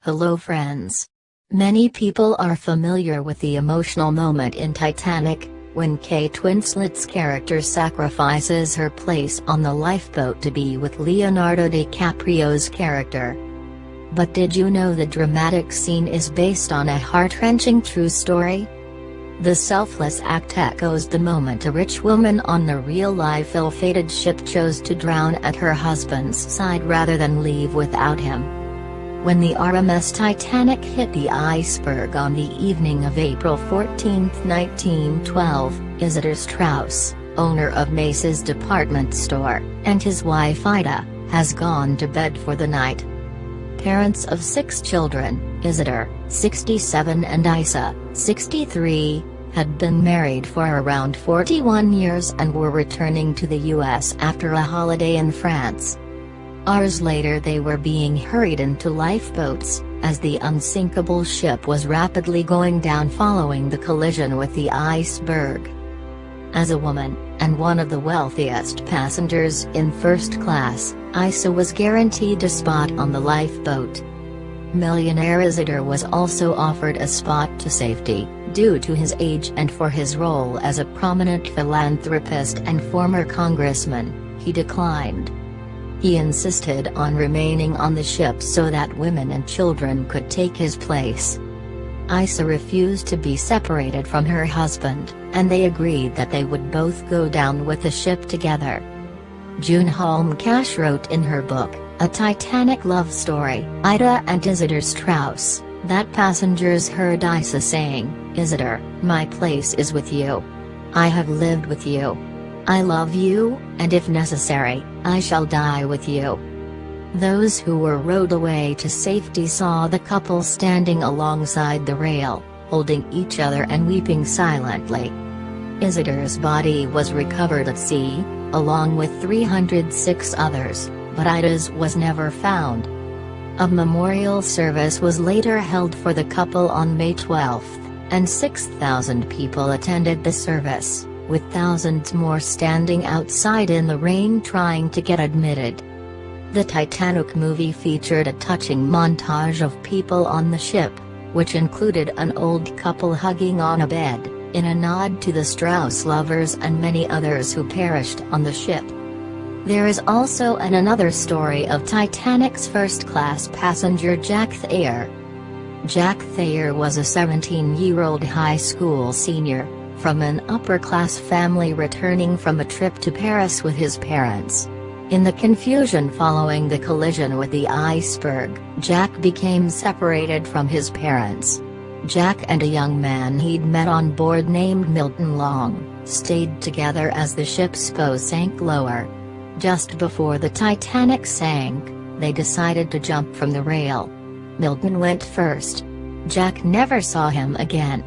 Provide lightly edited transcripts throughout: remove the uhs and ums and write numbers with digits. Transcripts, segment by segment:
Hello friends. Many people are familiar with the emotional moment in Titanic, when Kate Winslet's character sacrifices her place on the lifeboat to be with Leonardo DiCaprio's character. But did you know the dramatic scene is based on a heart-wrenching true story? The selfless act echoes the moment a rich woman on the real-life ill-fated ship chose to drown at her husband's side rather than leave without him. When the RMS Titanic hit the iceberg on the evening of April 14, 1912, Isidor Straus, owner of Macy's department store, and his wife Ida, has gone to bed for the night. Parents of 6 children, Isidor, 67 and Isa, 63, had been married for around 41 years and were returning to the U.S. after a holiday in France. Hours later they were being hurried into lifeboats, as the unsinkable ship was rapidly going down following the collision with the iceberg. As a woman, and one of the wealthiest passengers in first class, Isa was guaranteed a spot on the lifeboat. Millionaire Isidor was also offered a spot to safety, due to his age and for his role as a prominent philanthropist and former congressman. He declined. He insisted on remaining on the ship so that women and children could take his place. Isa refused to be separated from her husband, and they agreed that they would both go down with the ship together. June Holm Cash wrote in her book, A Titanic Love Story, Ida and Isidor Straus, that passengers heard Isa saying, "Isidor, my place is with you. I have lived with you. I love you, and if necessary, I shall die with you." Those who were rowed away to safety saw the couple standing alongside the rail, holding each other and weeping silently. Isidor's body was recovered at sea, along with 306 others, but Ida's was never found. A memorial service was later held for the couple on May 12, and 6,000 people attended the service, with thousands more standing outside in the rain trying to get admitted. The Titanic movie featured a touching montage of people on the ship, which included an old couple hugging on a bed, in a nod to the Straus lovers and many others who perished on the ship. There is also another story of Titanic's first-class passenger Jack Thayer. Jack Thayer was a 17-year-old high school senior, from an upper-class family returning from a trip to Paris with his parents. In the confusion following the collision with the iceberg, Jack became separated from his parents. Jack and a young man he'd met on board named Milton Long, stayed together as the ship's bow sank lower. Just before the Titanic sank, they decided to jump from the rail. Milton went first. Jack never saw him again.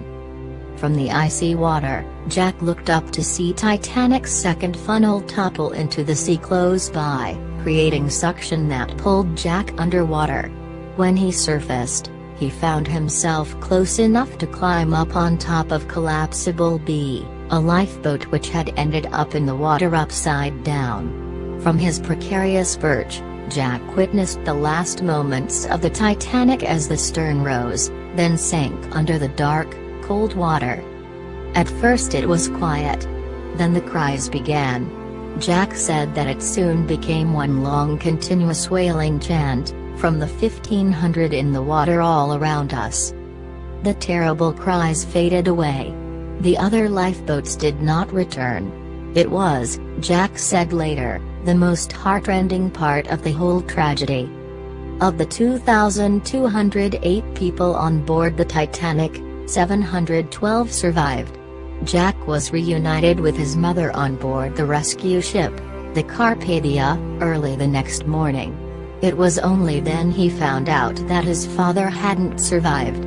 From the icy water, Jack looked up to see Titanic's second funnel topple into the sea close by, creating suction that pulled Jack underwater. When he surfaced, he found himself close enough to climb up on top of Collapsible B, a lifeboat which had ended up in the water upside down. From his precarious perch, Jack witnessed the last moments of the Titanic as the stern rose, then sank under the dark, cold water. At first it was quiet. Then the cries began. Jack said that it soon became one long continuous wailing chant, "From the 1500 in the water all around us." The terrible cries faded away. The other lifeboats did not return. It was, Jack said later, the most heartrending part of the whole tragedy. Of the 2,208 people on board the Titanic, 712 survived. Jack was reunited with his mother on board the rescue ship, the Carpathia, early the next morning. It was only then he found out that his father hadn't survived.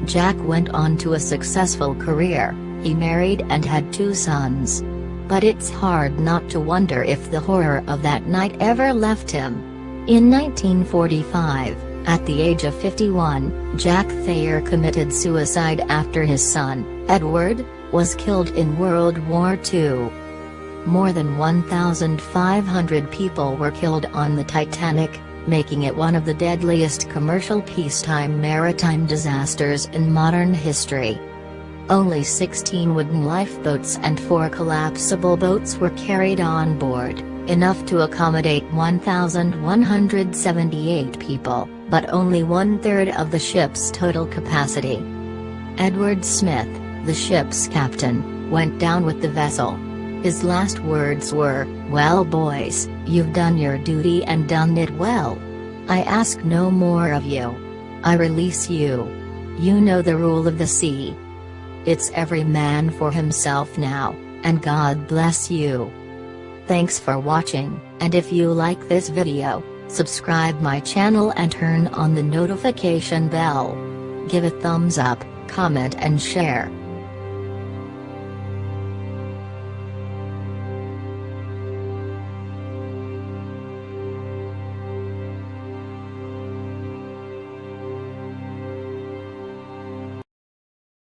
Jack went on to a successful career, he married and had 2 sons. But it's hard not to wonder if the horror of that night ever left him. In 1945, at the age of 51, Jack Thayer committed suicide after his son, Edward, was killed in World War II. More than 1,500 people were killed on the Titanic, making it one of the deadliest commercial peacetime maritime disasters in modern history. Only 16 wooden lifeboats and 4 collapsible boats were carried on board, enough to accommodate 1,178 people, but only one-third of the ship's total capacity. Edward Smith, the ship's captain, went down with the vessel. His last words were, "Well boys, you've done your duty and done it well. I ask no more of you. I release you. You know the rule of the sea. It's every man for himself now, and God bless you." Thanks for watching, and if you like this video, subscribe my channel and turn on the notification bell. Give a thumbs up, comment and share.